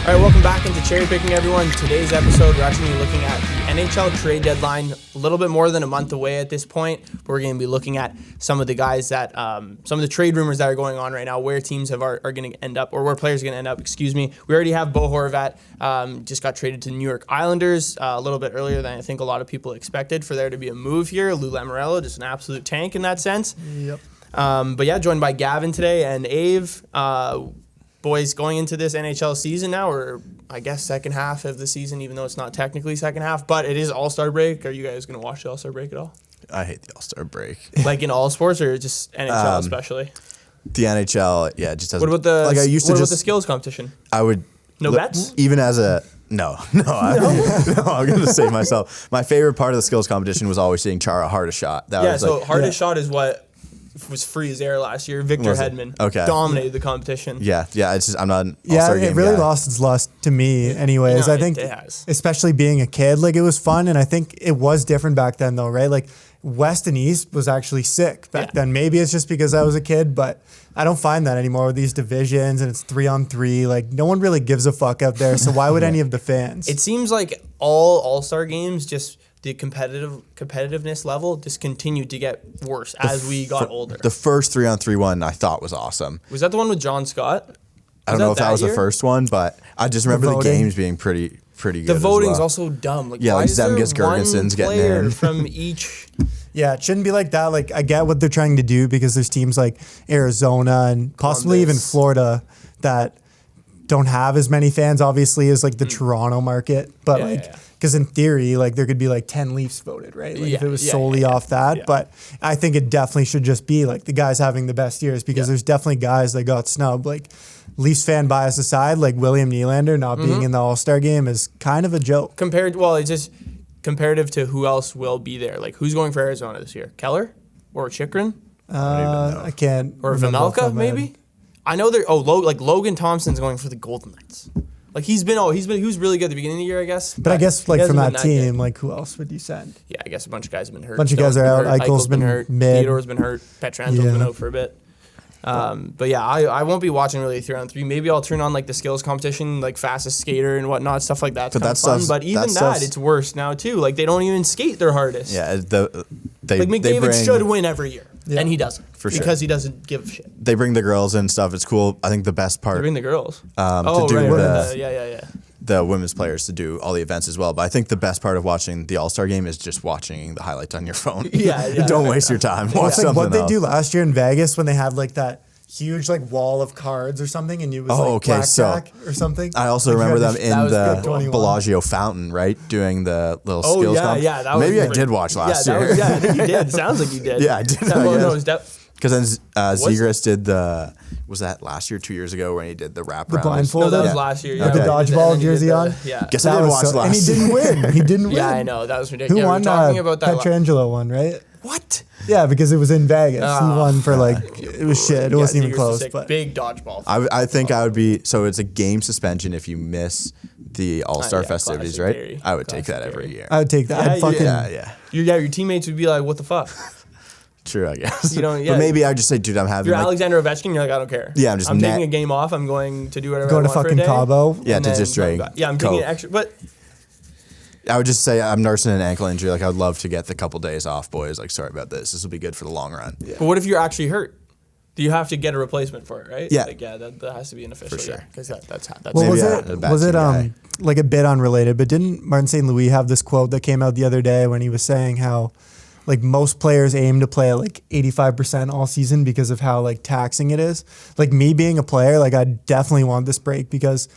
All right, welcome back into Cherry Picking, everyone. Today's episode, we're actually looking at the NHL trade deadline, a little bit more than a month away at this point. We're going to be looking at some of the guys that, some of the trade rumors that are going on right now, where teams are going to end up, or where players are going to end up, We already have Bo Horvat, just got traded to the New York Islanders a little bit earlier than I think a lot of people expected for there to be a move here. Lou Lamoriello, just an absolute tank in that sense. Yep. But yeah, joined by Gavin today and Ave. Boys, going into this NHL season now, or I guess second half of the season, even though it's not technically second half, but it is All-Star break. Are you guys going to watch the All-Star break at all? I hate the All-Star break. Like in all sports or just NHL especially? The NHL, yeah, it just doesn't. What about the, like I used to about the skills competition? I would. No bets? Even as a. No, I'm going to save myself. My favorite part of the skills competition was always seeing Chara hardest shot. Hardest shot is what was free as air last year. Victor Hedman dominated the competition. Yeah. It's just I'm not an All-Star game it really guy. lost its lust to me. Anyways, No, I think it has. especially being a kid, like it was fun, and I think it was different back then, though, right? Like West and East was actually sick back then. Maybe it's just because I was a kid, but I don't find that anymore with these divisions, and it's 3-on-3. Like no one really gives a fuck out there. So why would any of the fans? It seems like all All-Star games just. The competitiveness level just continued to get worse as we got older. The first 3-on-3 one I thought was awesome. Was that the one with John Scott? I don't know if that was the first one, but I just remember the games being pretty good. The voting's as well. also dumb. Like, yeah, why like is there Zemgus Girgensons getting in from each? Yeah, it shouldn't be like that. Like I get what they're trying to do because there's teams like Arizona and possibly even Florida that don't have as many fans, obviously, as like the Toronto market, but because in theory, like there could be like 10 Leafs voted, right? Like if it was solely off that. Yeah. But I think it definitely should just be like the guys having the best years because there's definitely guys that got snubbed. Like Leafs fan bias aside, like William Nylander not being in the All-Star game is kind of a joke. It's just comparative to who else will be there. Like who's going for Arizona this year? Keller or Chychrun? I can't. Or Vejmelka maybe? I know Logan Thompson's going for the Golden Knights. Like he was really good at the beginning of the year, I guess. But I guess like from that team, like who else would you send? Yeah, I guess a bunch of guys have been hurt. A bunch of guys are out. Eichel's been hurt. Theodore's been hurt. Petrangelo has been out for a bit. But yeah, I won't be watching really 3-on-3. Maybe I'll turn on like the skills competition, like fastest skater and whatnot, stuff like that. But fun. But even it's worse now too. Like they don't even skate their hardest. Yeah, McDavid should win every year, and he doesn't because he doesn't give a shit. They bring the girls and stuff. It's cool. I think the best part. They bring the girls. The women's players to do all the events as well. But I think the best part of watching the All-Star game is just watching the highlights on your phone. Don't waste your time. Watch something what they else. do last year in Vegas when they had like that huge like wall of cards or something, and it was blackjack or something. I also remember them in the Bellagio fountain, right, doing the little skills comp. That maybe I did watch last year. I think you did. Sounds like you did. Yeah, I did. Because then Zegras did was that last year, 2 years ago, when he did the wraparound? The blindfold? No, that was last year. Yeah. The dodgeball jersey on? Yeah. Guess I did watch last year. And he didn't win. He didn't win. Yeah, I know. That was ridiculous. Who won? Talking about that Petrangelo won, right? What? Yeah, because it was in Vegas. He won for it was shit. It wasn't even close. But big dodgeball. I think I would be, so it's a game suspension if you miss the All-Star festivities, right? Barry. I would take that every year. I would take that. Your teammates would be like, what the fuck? True, I guess. But maybe I would just say, dude, I'm having. You're Alexander Ovechkin. You're like, I don't care. Yeah, I'm taking a game off. I'm going to do whatever. Going I to want fucking for a day, Cabo. Yeah, to just drink. Yeah, I'm taking an extra. But I would just say I'm nursing an ankle injury. Like I would love to get the couple days off, boys. Like sorry about this. This will be good for the long run. Yeah. But what if you're actually hurt? Do you have to get a replacement for it, right? Yeah. That has to be an official. For sure. Because that's well, was it like a bit unrelated? But didn't Martin St. Louis have this quote that came out the other day when he was saying how like most players aim to play at like 85% all season because of how like taxing it is? Like me being a player, like I definitely want this break because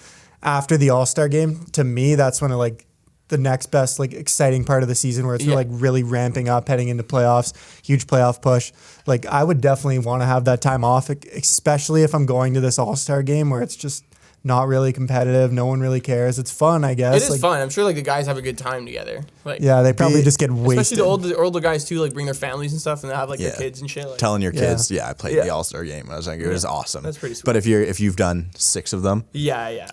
after the All-Star game, to me, that's when the next best like exciting part of the season where it's like really ramping up heading into playoffs, huge playoff push. Like I would definitely want to have that time off, especially if I'm going to this All-Star game where it's just not really competitive. No one really cares. It's fun, I guess. It is fun. I'm sure like the guys have a good time together. Like they probably just get wasted. Especially the older guys too, like bring their families and stuff and they have like their kids and shit. Like, telling your kids, I played the All-Star game. I was like, it was awesome. That's pretty sweet. But if you've done 6 of them.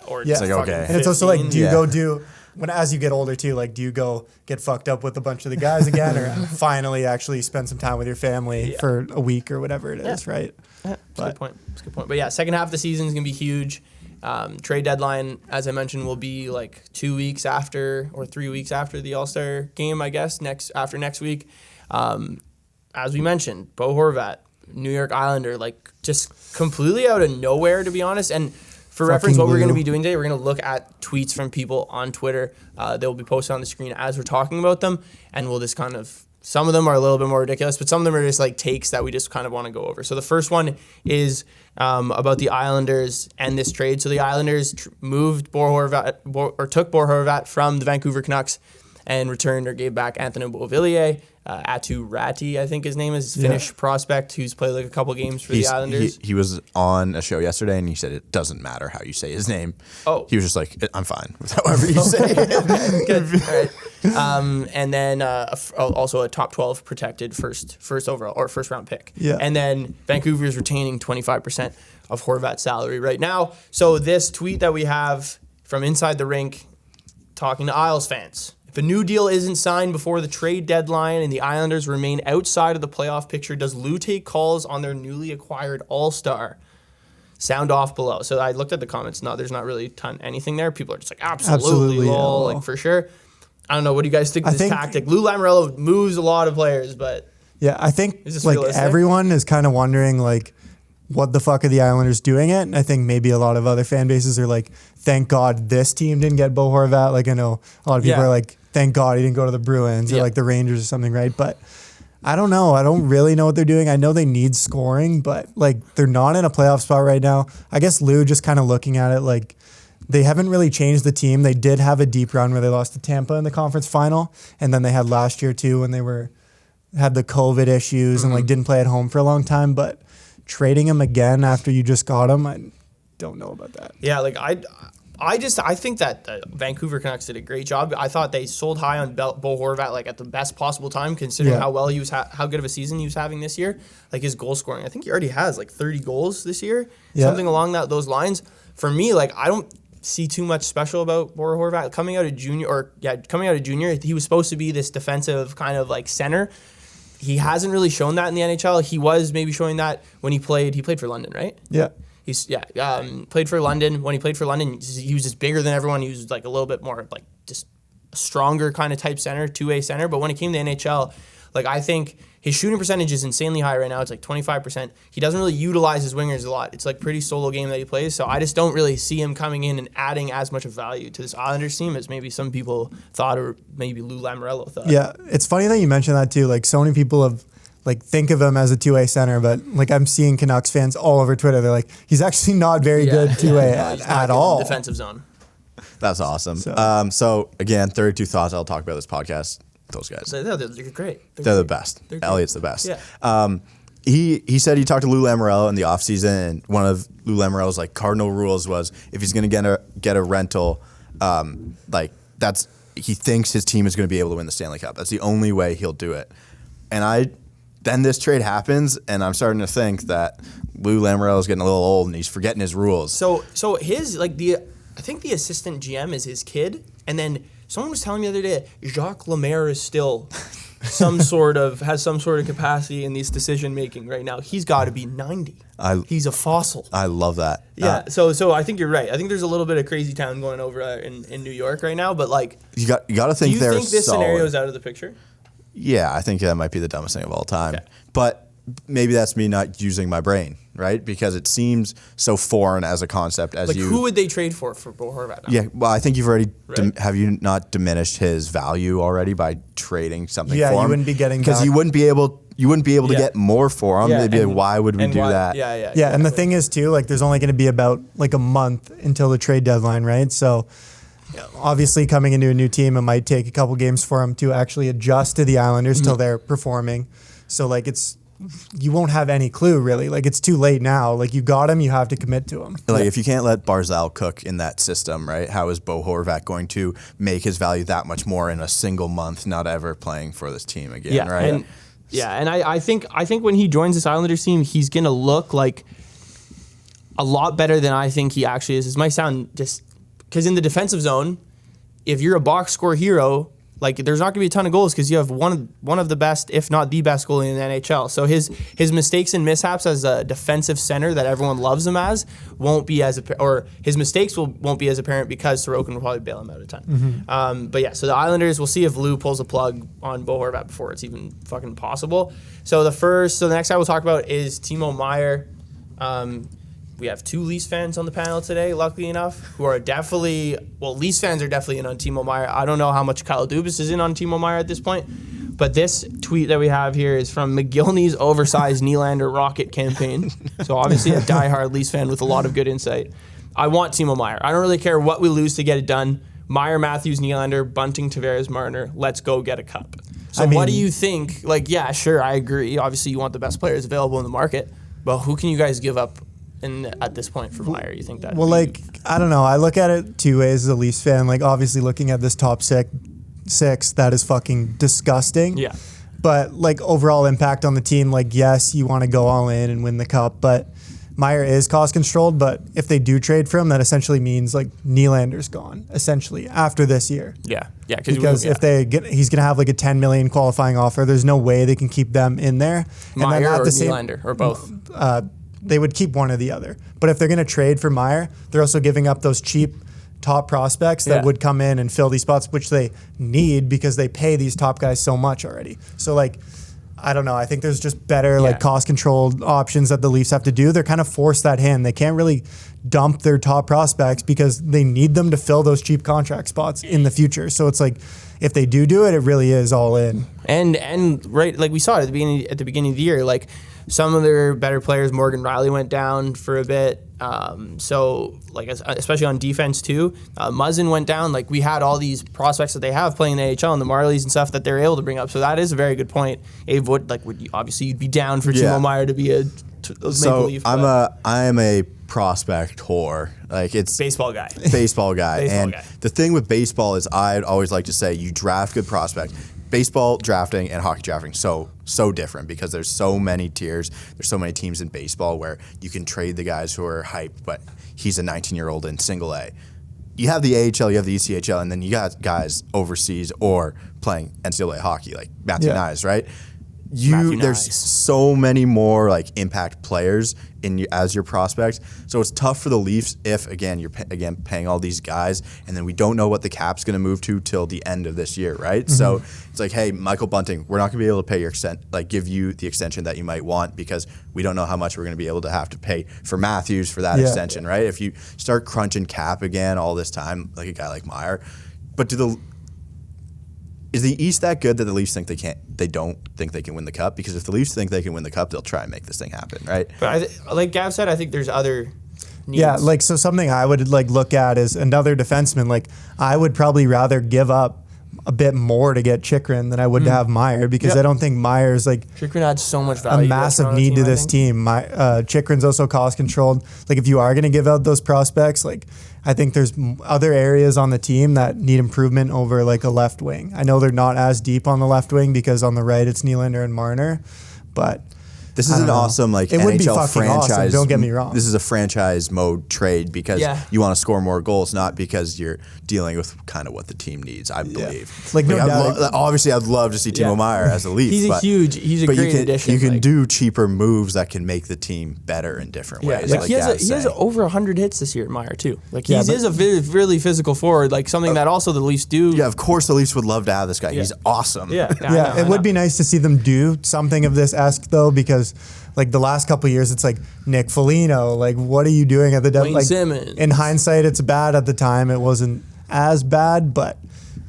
Or it's like, okay. And it's also like, do you go do as you get older too, like do you go get fucked up with a bunch of the guys again or finally actually spend some time with your family for a week or whatever it is, right? That's a good point. But yeah, second half of the season is going to be huge. Trade deadline, as I mentioned, will be like 2 weeks after or 3 weeks after the All-Star game, I guess, after next week. As we mentioned, Bo Horvat, New York Islander, like just completely out of nowhere, to be honest. And for reference, what we're going to be doing today, we're going to look at tweets from people on Twitter. They will be posted on the screen as we're talking about them, and we'll just kind of, some of them are a little bit more ridiculous, but some of them are just like takes that we just kind of want to go over. So the first one is about the Islanders and this trade. So the Islanders took Bo Horvat from the Vancouver Canucks and returned or gave back Anthony Beauvillier. Atu Ratti, I think his name is, Finnish prospect who's played like a couple games for the Islanders. He was on a show yesterday and he said it doesn't matter how you say his name. Oh. He was just like, I'm fine with however you say it. Good. All right. And then also a top 12 protected first overall or first round pick. Yeah. And then Vancouver is retaining 25% of Horvat's salary right now. So this tweet that we have from Inside the Rink talking to Isles fans. If a new deal isn't signed before the trade deadline and the Islanders remain outside of the playoff picture, does Lou take calls on their newly acquired all-star? Sound off below. So I looked at the comments. No, there's not really anything there. People are just like, absolutely lol, like for sure. I don't know. What do you guys think of this tactic? Lou Lamoriello moves a lot of players, but yeah, I think like everyone is kind of wondering like, what the fuck are the Islanders doing it? And I think maybe a lot of other fan bases are like, thank God this team didn't get Bo Horvat. Like I know a lot of people are like, thank God he didn't go to the Bruins or like the Rangers or something, right? But I don't know. I don't really know what they're doing. I know they need scoring, but like they're not in a playoff spot right now. I guess Lou just kind of looking at it like they haven't really changed the team. They did have a deep run where they lost to Tampa in the conference final, and then they had last year too when they had the COVID issues and like didn't play at home for a long time. But trading him again after you just got him, I don't know about that. Yeah, like I think that the Vancouver Canucks did a great job. I thought they sold high on Bo Horvat like at the best possible time, considering how well he was, how good of a season he was having this year. Like his goal scoring, I think he already has like 30 goals this year, something along those lines. For me, like I don't see too much special about Bo Horvat coming out of junior. He was supposed to be this defensive kind of like center. He hasn't really shown that in the NHL. He was maybe showing that when he played. He played for London, right? Yeah. Played for London. When he played for London, he was just bigger than everyone. He was like a little bit more like just a stronger kind of type center, two-way center. But when it came to NHL, like I think his shooting percentage is insanely high right now. It's like 25%. He doesn't really utilize his wingers a lot. It's like pretty solo game that he plays. So I just don't really see him coming in and adding as much of value to this Islanders team as maybe some people thought, or maybe Lou Lamoriello thought. Yeah, it's funny that you mentioned that too. Like so many people have like think of him as a two-way center, but like I'm seeing Canucks fans all over Twitter. They're like, he's actually not very good two-way at all. Defensive zone. That's awesome. So again, 32 thoughts. I'll talk about this podcast. Those guys. They're great. They're the best. Elliot's the best. Yeah. He said he talked to Lou Lamoriello in the offseason, and one of Lou Lamoriello's like cardinal rules was if he's going to get a rental, he thinks his team is going to be able to win the Stanley Cup. That's the only way he'll do it. And then this trade happens, and I'm starting to think that Lou Lamoriello is getting a little old and he's forgetting his rules. So his I think the assistant GM is his kid, and then someone was telling me the other day Jacques Lemaire is still has some sort of capacity in these decision making right now. He's got to be 90. He's a fossil. I love that. Yeah. So I think you're right. I think there's a little bit of crazy town going over in New York right now, but like you got to think. Do you think this scenario is out of the picture? Yeah, I think that might be the dumbest thing of all time. Okay. But maybe that's me not using my brain, right? Because it seems so foreign as a concept as who would they trade for Bo Horvat now? Yeah, well, I think you've already have you not diminished his value already by trading something for him? Yeah, you wouldn't be getting because you wouldn't be able to get more for him. They'd be like, why would we do that? Yeah, exactly. And the thing is too, like there's only going to be about like a month until the trade deadline, right? So obviously, coming into a new team, it might take a couple games for him to actually adjust to the Islanders till they're performing. So, like, you won't have any clue, really. Like, it's too late now. Like, you got him, you have to commit to him. Like, if you can't let Barzal cook in that system, right, how is Bo Horvat going to make his value that much more in a single month, not ever playing for this team again, right? And I think when he joins this Islanders team, he's going to look like a lot better than I think he actually is. This might sound just... Because in the defensive zone, if you're a box score hero, like there's not going to be a ton of goals because you have one of the best, if not the best goalie in the NHL. So his mistakes and mishaps as a defensive center that everyone loves him as won't be as or his mistakes won't be as apparent because Sorokin will probably bail him out a ton. But yeah, so the Islanders, we'll see if Lou pulls a plug on Bo Horvat before it's even fucking possible. So the next guy we'll talk about is Timo Meier. We have 2 Leafs fans on the panel today, luckily enough, who are Leafs fans are definitely in on Timo Meier. I don't know how much Kyle Dubas is in on Timo Meier at this point, but this tweet that we have here is from McGillney's oversized Nylander rocket campaign. So obviously a diehard Leafs fan with a lot of good insight. I want Timo Meier. I don't really care what we lose to get it done. Meier, Matthews, Nylander, Bunting, Tavares, Marner. Let's go get a cup. So what do you think? Like, yeah, sure, I agree. Obviously, you want the best players available in the market, but who can you guys give up at this point for Meier? You think that? Well, I don't know. I look at it 2 ways as a Leafs fan. Like, obviously, looking at this top six, that is fucking disgusting. Yeah. But like overall impact on the team, like yes, you want to go all in and win the cup, but Meier is cost controlled. But if they do trade for him, that essentially means like Nylander's gone essentially after this year. Yeah. Because if he's gonna have like a 10 million qualifying offer. There's no way they can keep them in there. Meier and then or Nylander or both. They would keep one or the other. But if they're going to trade for Meier, they're also giving up those cheap top prospects that would come in and fill these spots, which they need because they pay these top guys so much already. So, like, I don't know. I think there's just better, like, cost-controlled options that the Leafs have to do. They're kind of forced that hand. They can't really dump their top prospects because they need them to fill those cheap contract spots in the future. So it's like, if they do it, it really is all in. And right, like we saw it at the beginning of the year, like, some of their better players, Morgan Riley went down for a bit. So, like, especially on defense, too. Muzzin went down. Like, we had all these prospects that they have playing in the AHL and the Marlies and stuff that they're able to bring up. So, that is a very good point. Abe, obviously, you'd be down for Timo Meier to be a Maple Leaf. I am a prospect whore. Like, it's baseball guy. The thing with baseball is I'd always like to say you draft good prospects. Baseball drafting and hockey drafting so different because there's so many tiers. There's so many teams in baseball where you can trade the guys who are hyped, but he's a 19-year-old in single A. You have the AHL, you have the ECHL, and then you got guys overseas or playing NCAA hockey like Matthew Nyes, right? There's so many more like impact players as your prospects. So it's tough for the Leafs if you're paying all these guys and then we don't know what the cap's going to move to till the end of this year, right? Mm-hmm. So it's like, hey, Michael Bunting, we're not going to be able to pay give you the extension that you might want because we don't know how much we're going to be able to have to pay for Matthews for that extension, right? If you start crunching cap again all this time, like a guy like Meier, but is the East that good that the Leafs think they don't think they can win the cup? Because if the Leafs think they can win the cup, they'll try and make this thing happen, right? But like Gav said, I think there's other needs. Yeah, like, so something I would like look at is another defenseman. Like, I would probably rather give up a bit more to get Chychrun than I would to have Meier because I don't think Meier's like Chychrun adds so much value. A massive need to this team. Chychrun's also cost controlled. Like, if you are going to give out those prospects, like, I think there's other areas on the team that need improvement over like a left wing. I know they're not as deep on the left wing because on the right it's Nylander and Marner, but this is an awesome like it NHL would be franchise. Awesome, don't get me wrong. This is a franchise mode trade because you want to score more goals, not because you're dealing with kind of what the team needs. I believe. Like, obviously, I'd love to see Timo Meier as a Leaf. He's a great addition. You can do cheaper moves that can make the team better in different ways. Like he has over 100 hits this year, Meier too. Like he is a really physical forward. Like something that also the Leafs do. Yeah, of course the Leafs would love to have this guy. He's awesome. Yeah, it would be nice to see them do something of this esque though, because like the last couple of years, it's like Nick Foligno. Like, what are you doing at the Wayne Simmons. In hindsight, it's bad. At the time, it wasn't as bad, but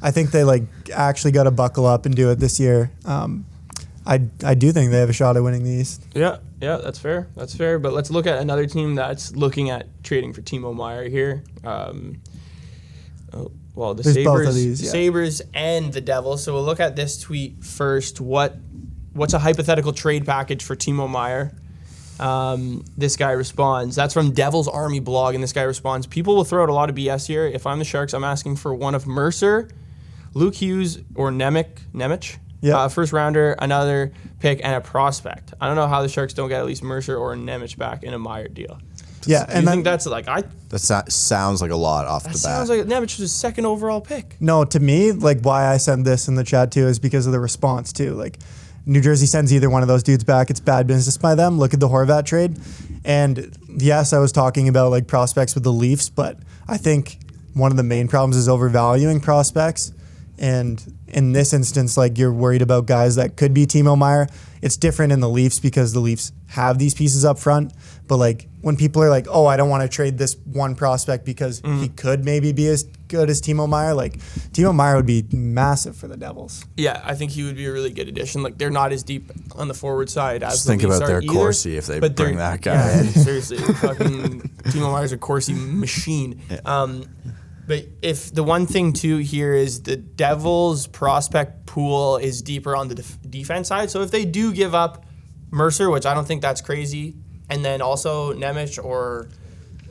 I think they like actually got to buckle up and do it this year. I do think they have a shot at winning the East. Yeah, that's fair. But let's look at another team that's looking at trading for Timo Meier here. The There's Sabres, both of these, Sabres and the Devils. So we'll look at this tweet first. What's a hypothetical trade package for Timo Meier? This guy responds. That's from Devil's Army blog, and this guy responds, people will throw out a lot of BS here. If I'm the Sharks, I'm asking for one of Mercer, Luke Hughes, or Nemec. First rounder, another pick, and a prospect. I don't know how the Sharks don't get at least Mercer or Nemec back in a Meier deal. Yeah, and I think that's like that sounds like a lot off the bat. Sounds like Nemec was a second overall pick. No, to me, like why I sent this in the chat too is because of the response too. Like New Jersey sends either one of those dudes back, it's bad business by them. Look at the Horvat trade. And yes, I was talking about like prospects with the Leafs, but I think one of the main problems is overvaluing prospects. And in this instance, like you're worried about guys that could be Timo Meier. It's different in the Leafs because the Leafs have these pieces up front. But like when people are like, oh, I don't want to trade this one prospect because he could maybe be as good as Timo Meier, like Timo Meier would be massive for the Devils. Yeah, I think he would be a really good addition. Like they're not as deep on the forward side as Just the think Leafs about their either, Corsi if they bring that guy in. Seriously, fucking Timo Meier's a Corsi machine. Yeah. But if the one thing too here is the Devils' prospect pool is deeper on the defense side. So if they do give up Mercer, which I don't think that's crazy, and then also Nemec, or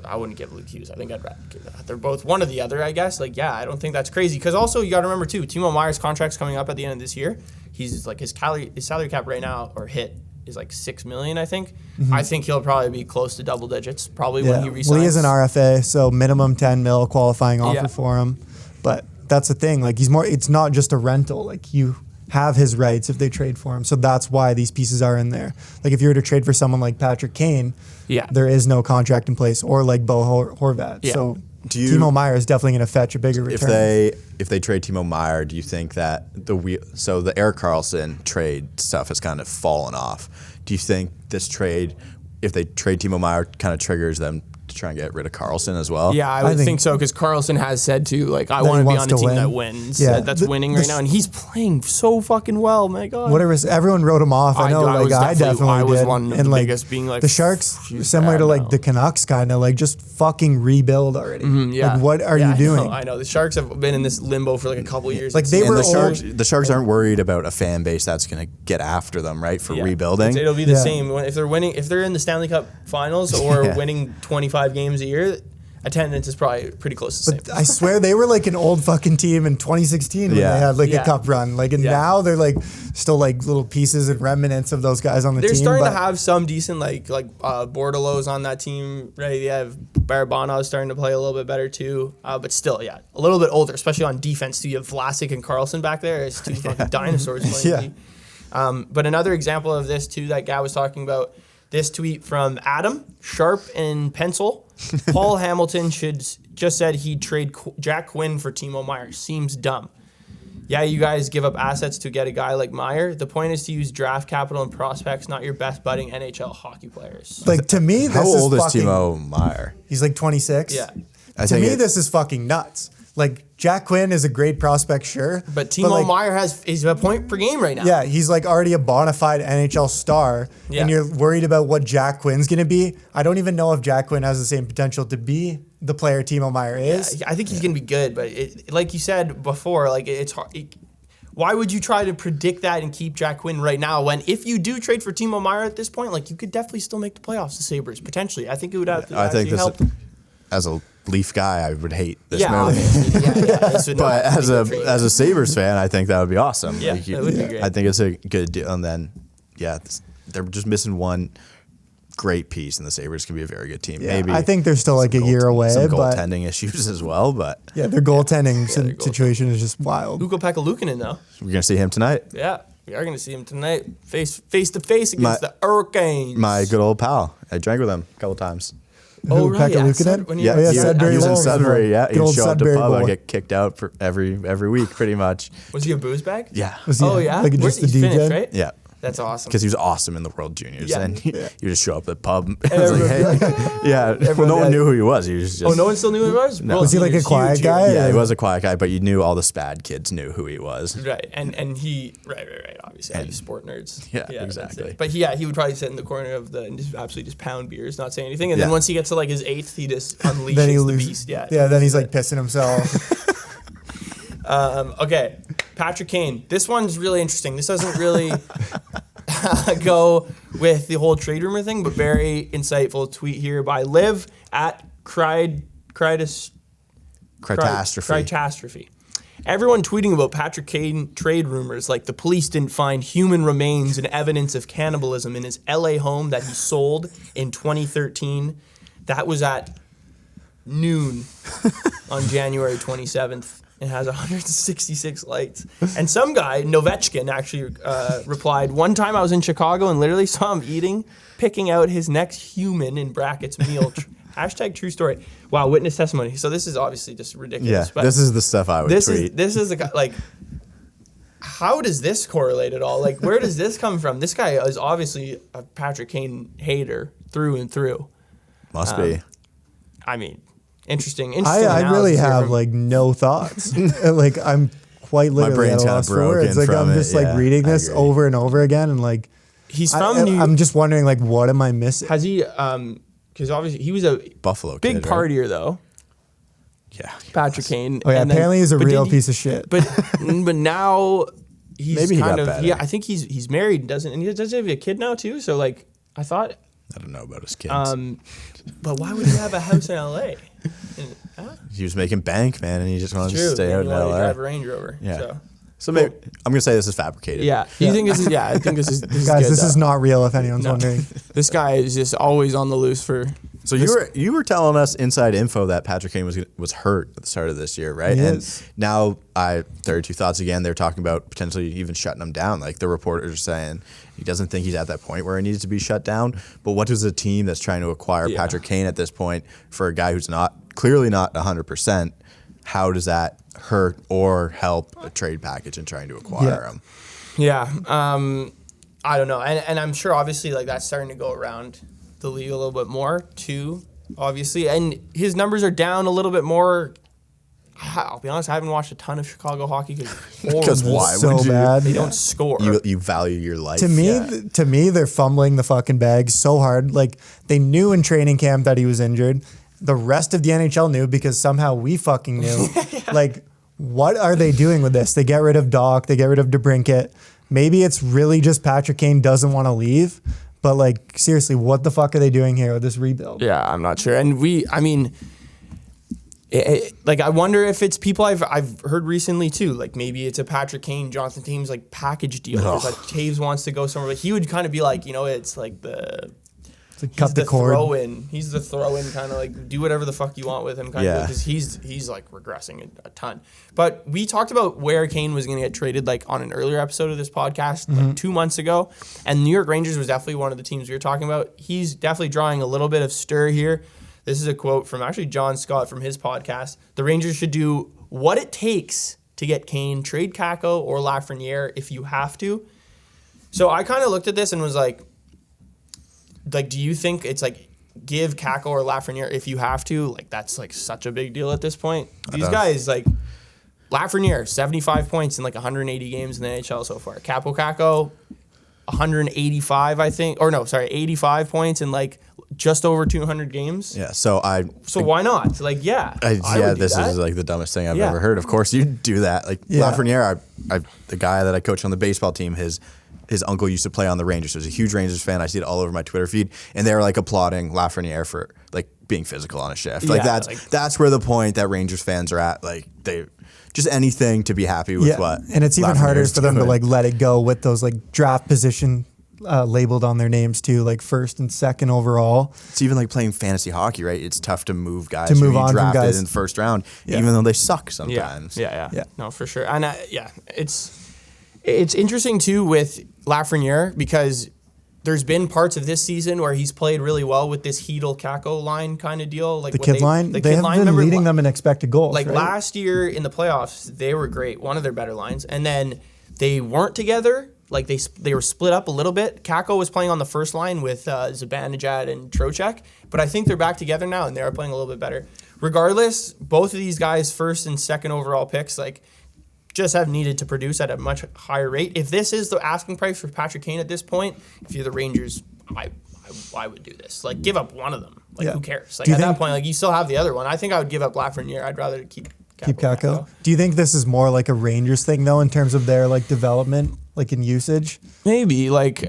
I wouldn't give Luke Hughes. I think I'd rather give that. They're both one or the other, I guess. Like, yeah, I don't think that's crazy. Because also you got to remember too, Timo Meier's contract's coming up at the end of this year. He's like his salary cap right now or hit is like $6 million, I think. I think he'll probably be close to double digits, probably when he resigns. Well, he is an RFA, so minimum 10 mil qualifying offer for him. But that's the thing, like it's not just a rental. Like you have his rights if they trade for him. So that's why these pieces are in there. Like if you were to trade for someone like Patrick Kane, there is no contract in place, or like Bo Horvat. Yeah. So Timo Meier is definitely going to fetch a bigger return. If they trade Timo Meier, do you think that the Erik Karlsson trade stuff has kind of fallen off? Do you think this trade, if they trade Timo Meier, kind of triggers them to try and get rid of Karlsson as well? Yeah, I would think so, because Karlsson has said too, like, I want to be on a team that wins, that's winning right now, and he's playing so fucking well. My God, everyone wrote him off. I know, I definitely was did. one of the biggest, being like the Sharks, similar to like the Canucks, kind of like just fucking rebuild already. Like, what are you doing? I know the Sharks have been in this limbo for like a couple of years. Like the Sharks aren't worried about a fan base that's going to get after them, right, for rebuilding. It'll be the same if they're winning. If they're in the Stanley Cup Finals or winning 25 games a year, attendance is probably pretty close to the same. I swear they were like an old fucking team in 2016 when they had like a cup run. Like, and now they're like still like little pieces and remnants of those guys on the team. They're starting to have some decent like Bordelo's on that team, right? They have Barabanov starting to play a little bit better too, but still, a little bit older, especially on defense too. You have Vlasic and Karlsson back there. It's two fucking dinosaurs playing. But another example of this too that Gab was talking about. This tweet from Adam, sharp and pencil. Paul Hamilton just said he'd trade Jack Quinn for Timo Meier. Seems dumb. Yeah, you guys give up assets to get a guy like Meier. The point is to use draft capital and prospects, not your best budding NHL hockey players. Like, to me, how old is Timo Meier? He's like 26. Yeah. To me, this is fucking nuts. Like, Jack Quinn is a great prospect, sure. But Timo Meier is a point per game right now. Yeah, he's like already a bona fide NHL star, and you're worried about what Jack Quinn's going to be. I don't even know if Jack Quinn has the same potential to be the player Timo Meier is. Yeah, I think he's going to be good, but like you said before, like it's hard. Why would you try to predict that and keep Jack Quinn right now when if you do trade for Timo Meier at this point, like you could definitely still make the playoffs, the Sabres, potentially. I think it would have to help. As a Leaf guy, I would hate this move. But as a Sabres fan, I think that would be awesome. Yeah, that would be great. I think it's a good deal. And then, they're just missing one great piece, and the Sabres can be a very good team. Yeah, maybe I think they're still like a year away. Some goaltending issues as well, but their goaltending situation is just wild. Ukko-Pekka Luukkonen, though. We're gonna see him tonight. Yeah, we are gonna see him tonight, face to face against the Hurricanes. My good old pal. I drank with him a couple times. Oh, right. He was in Sudbury. Yeah, he'd show up to pub. I'd get kicked out for every week, pretty much. Was he a booze bag? Yeah. Like just the DJ? Finished, right? Yeah. That's awesome. Because he was awesome in the World Juniors. Yeah. And he would just show up at the pub. I was like, hey. No one knew who he was. He was just, no one still knew who he was? No. Was he like a quiet guy? Yeah, he was a quiet guy, but you knew all the SPAD kids knew who he was. Right. And he, right, obviously. And sport nerds. Yeah, exactly. But he would probably sit in the corner of and just absolutely just pound beers, not say anything. And then once he gets to like his 8th, he just unleashes the beast. Yeah, then he's like pissing himself. Okay, Patrick Kane. This one's really interesting. This doesn't really go with the whole trade rumor thing, but very insightful tweet here by Liv at Critastrophe. Everyone tweeting about Patrick Kane trade rumors like the police didn't find human remains and evidence of cannibalism in his LA home that he sold in 2013. That was at noon on January 27th. It has 166 likes. And some guy, Novechkin, actually replied, "One time I was in Chicago and literally saw him picking out his next human, in brackets, meal." Hashtag true story. Wow, witness testimony. So this is obviously just ridiculous. Yeah, but this is the stuff I would tweet. This is the like, how does this correlate at all? Like, where does this come from? This guy is obviously a Patrick Kane hater through and through. Must be. I mean, interesting. I really have like no thoughts. Like I'm quite literally brain's at a loss kinda for words. Like broken I'm just from it. like Yeah, reading I this agree. over and over again, and like he's from I'm just wondering like what am I missing? Has he? Because obviously he was a Buffalo big kid, right? partier though. Yeah. Patrick Kane. Oh yeah, And then- apparently he's a but real did he- piece of shit. But now he's Maybe he kind got of better. yeah. I think he's married and he does have a kid now too. So like I thought, I don't know about his kids. but why would he have a house in L.A.? He was making bank, man, and he just wanted to True. stay And out he in wanted to drive a LA. Range Rover. Yeah. So Maybe I'm gonna say this is fabricated. yeah. You think this is? Yeah, I think this is. This Guys, is good, this is though. not real. If anyone's No. wondering, This guy is just always on the loose for. So you were telling us inside info that Patrick Kane was hurt at the start of this year, right? He and is. now 32 Thoughts again, they're talking about potentially even shutting him down. Like the reporters are saying he doesn't think he's at that point where he needs to be shut down. But what does a team that's trying to acquire Yeah. Patrick Kane at this point for a guy who's clearly not 100%, how does that hurt or help a trade package in trying to acquire him? Yeah, I don't know, and I'm sure obviously like that's starting to go around the league a little bit more too, obviously, and his numbers are down a little bit more. I'll be honest, I haven't watched a ton of Chicago hockey Because why so would you? bad. They don't score. You value your life. To me, they're fumbling the fucking bag so hard. Like they knew in training camp that he was injured. The rest of the NHL knew because somehow we fucking knew. Like, what are they doing with this? They get rid of Doc. They get rid of DeBrincat. Maybe it's really just Patrick Kane doesn't want to leave. But like, seriously, what the fuck are they doing here with this rebuild? Yeah, I'm not sure, and I mean. Like I wonder if it's people I've heard recently too. Like maybe it's a Patrick Kane, Jonathan Taves like package deal. Because like Taves wants to go somewhere, but he would kind of be like, it's like Cut the cord. throw in. He's the throw in kind of like do whatever the fuck you want with him kind of because he's like regressing a ton. But we talked about where Kane was going to get traded like on an earlier episode of this podcast like 2 months ago, and New York Rangers was definitely one of the teams we were talking about. He's definitely drawing a little bit of stir here. This is a quote from actually John Scott from his podcast. The Rangers should do what it takes to get Kane, trade Kakko or Lafreniere if you have to. So I kind of looked at this and was like, do you think it's like give Kakko or Lafreniere if you have to? Like that's like such a big deal at this point. These guys like Lafreniere, 75 points in like 180 games in the NHL so far. Kakko, 185, I think, or no, sorry, 85 points in like just over 200 games. Yeah, so why not? Like, I would do this that. is like the dumbest thing I've ever heard. Of course, you'd do that. Like Lafreniere, the guy that I coach on the baseball team, his uncle used to play on the Rangers. So he's a huge Rangers fan. I see it all over my Twitter feed, and they're like applauding Lafreniere for like being physical on a shift. Like that's where the point that Rangers fans are at. Like they just anything to be happy with what. And it's even harder for them to like let it go with those like draft position labeled on their names too, like first and second overall. It's even like playing fantasy hockey, right? It's tough to move guys to move who you on from drafted guys in the first round, even though they suck sometimes. Yeah. No, for sure. And it's interesting too with Lafreniere because there's been parts of this season where he's played really well with this Hedl-Kakko line kind of deal. Like the kid line, they have been leading them in expected goals. Like right? last year in the playoffs, they were great, one of their better lines, and then they weren't together. Like they were split up a little bit. Kakko was playing on the first line with Zibanejad and Trocheck, but I think they're back together now and they are playing a little bit better. Regardless, both of these guys, first and second overall picks, like just have needed to produce at a much higher rate. If this is the asking price for Patrick Kane at this point, if you're the Rangers, I would do this. Like give up one of them. Like who cares? Like at that point, like you still have the other one. I think I would give up Lafreniere. I'd rather keep Kakko. Do you think this is more like a Rangers thing though, in terms of their like development, like in usage? Maybe like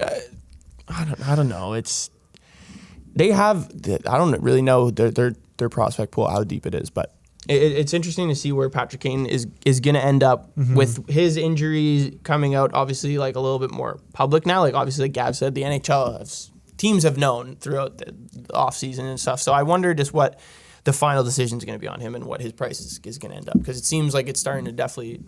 I don't know. It's they have. I don't really know their prospect pool how deep it is, but it's interesting to see where Patrick Kane is going to end up with his injuries coming out. Obviously, like a little bit more public now. Like obviously, like Gav said, the NHL has teams have known throughout the offseason and stuff. So I wonder just what the final decision is going to be on him and what his price is going to end up, because it seems like it's starting to definitely,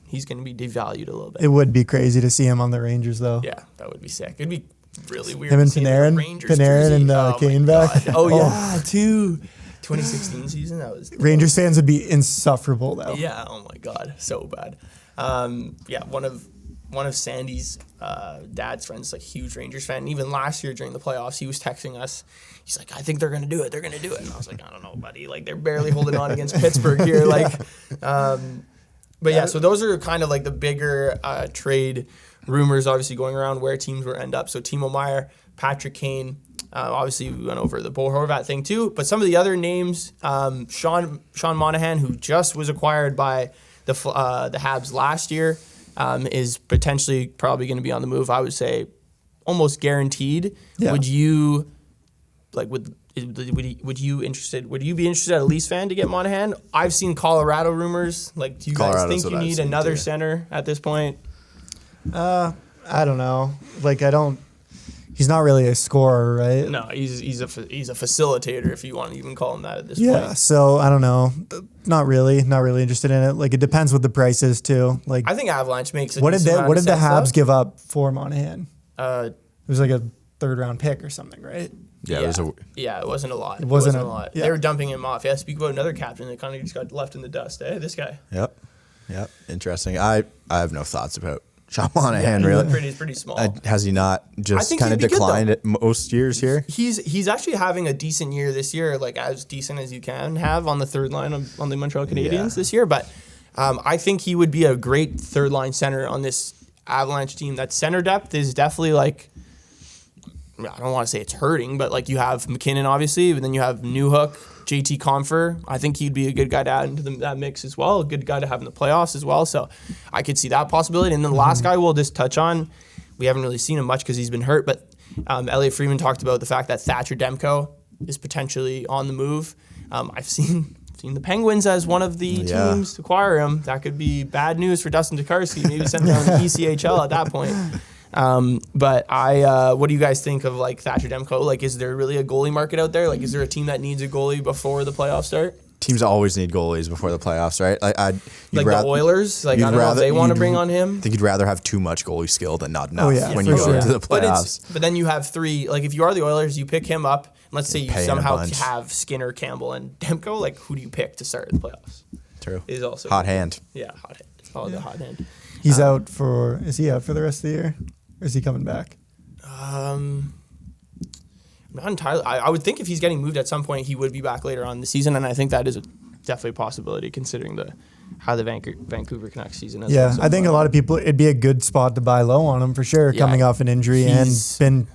he's going to be devalued a little bit. It would be crazy to see him on the Rangers, though. Yeah, that would be sick. It'd be really weird. Him and to see him in the Panarin Rangers and Kane back. Oh, yeah, too. 2016 season, that was Rangers fans would be insufferable, though. Yeah, oh my God, so bad. One of Sandy's dad's friends is like a huge Rangers fan. And even last year during the playoffs, he was texting us. He's like, I think they're gonna do it. They're gonna do it. And I was like, I don't know, buddy. Like, they're barely holding on against Pittsburgh here. Like, but yeah. So those are kind of like the bigger trade rumors, obviously going around where teams will end up. So Timo Meier, Patrick Kane. Obviously, we went over the Bo Horvat thing too. But some of the other names, Sean Monahan, who just was acquired by the Habs last year, is potentially probably going to be on the move. I would say almost guaranteed. Yeah. Would you be interested as a Leafs fan to get Monahan? I've seen Colorado rumors. Like, do you guys think you need another center at this point? I don't know. Like, he's not really a scorer, right? No, he's a facilitator, if you want to even call him that at this point. Yeah, so I don't know. Not really interested in it. Like, it depends what the price is too. Like, I think Avalanche makes what did the Habs give up for Monahan? It was like a 3rd-round pick or something, right? Yeah, it wasn't a lot. It wasn't a lot. Yeah. They were dumping him off. Yeah, speak about another captain that kind of just got left in the dust. This guy. Yep. Interesting. I have no thoughts about Sean Monahan, really. He's pretty small. Has he not just kind of declined at most years here? He's actually having a decent year this year, like as decent as you can have on the third line on the Montreal Canadiens this year. But I think he would be a great third line center on this Avalanche team. That center depth is definitely like, I don't want to say it's hurting, but like you have McKinnon obviously, but then you have Newhook, JT Compher. I think he'd be a good guy to add into that mix as well, a good guy to have in the playoffs as well. So I could see that possibility. And then the last guy we'll just touch on, we haven't really seen him much because he's been hurt, but Elliot Friedman talked about the fact that Thatcher Demko is potentially on the move. I've seen the Penguins as one of the teams to acquire him. That could be bad news for Dustin Tokarski. Maybe send him down to ECHL at that point. But what do you guys think of like Thatcher Demko? Like, is there really a goalie market out there? Like, is there a team that needs a goalie before the playoffs start? Teams always need goalies before the playoffs, right? The Oilers. Like, I don't know if they want to bring on him. I think you'd rather have too much goalie skill than not enough when you go into the playoffs. But then you have three. Like, if you are the Oilers, you pick him up. And let's say you somehow have Skinner, Campbell, and Demko. Like, who do you pick to start the playoffs? True. Is also hot hand. Yeah, hot hand. It's called the hot hand. He's out for. Is he out for the rest of the year? Or is he coming back? Not entirely. I would think if he's getting moved at some point, he would be back later on in the season, and I think that is definitely a possibility considering how the Vancouver Canucks season is. Yeah, I think a lot of people, it'd be a good spot to buy low on him for sure, coming off an injury and been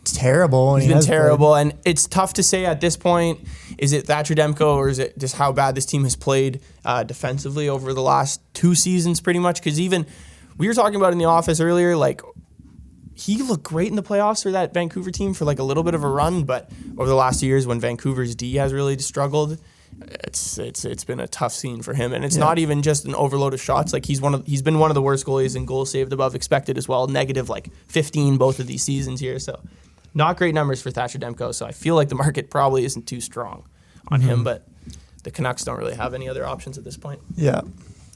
terrible. He's been terrible, and it's tough to say at this point, is it Thatcher Demko or is it just how bad this team has played defensively over the last 2 seasons pretty much? Because even, we were talking about in the office earlier, like, he looked great in the playoffs for that Vancouver team for like a little bit of a run, but over the last 2 years when Vancouver's D has really struggled, it's been a tough scene for him. And it's not even just an overload of shots. Like, he's been one of the worst goalies in goals saved above expected as well, negative like 15 both of these seasons here. So not great numbers for Thatcher Demko. So I feel like the market probably isn't too strong on him, but the Canucks don't really have any other options at this point. Yeah.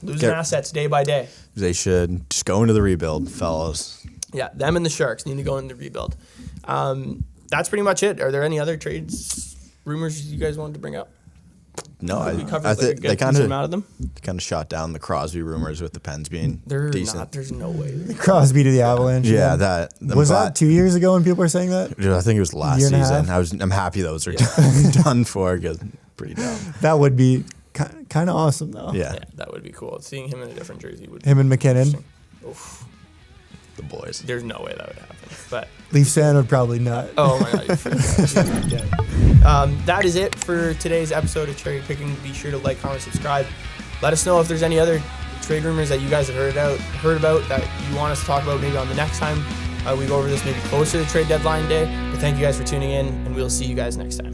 Losing assets day by day. They should just go into the rebuild, fellas. Yeah, them and the Sharks need to go into rebuild. That's pretty much it. Are there any other trades rumors you guys wanted to bring up? No, I think they kind of shot down the Crosby rumors with the Pens being decent. There's no way. Crosby to the Avalanche. Yeah, that was that 2 years ago when people were saying that. I think it was last season. I'm happy those are done for because pretty dumb. That would be kind of awesome though. Yeah, that would be cool. Seeing him in a different jersey would. Him and McKinnon. Oof. The boys. There's no way that would happen. But Leafs fan would probably not. Oh my God. That is it for today's episode of Cherry Picking. Be sure to like, comment, subscribe. Let us know if there's any other trade rumors that you guys have heard about that you want us to talk about maybe on the next time we go over this, maybe closer to trade deadline day. But thank you guys for tuning in, and we'll see you guys next time.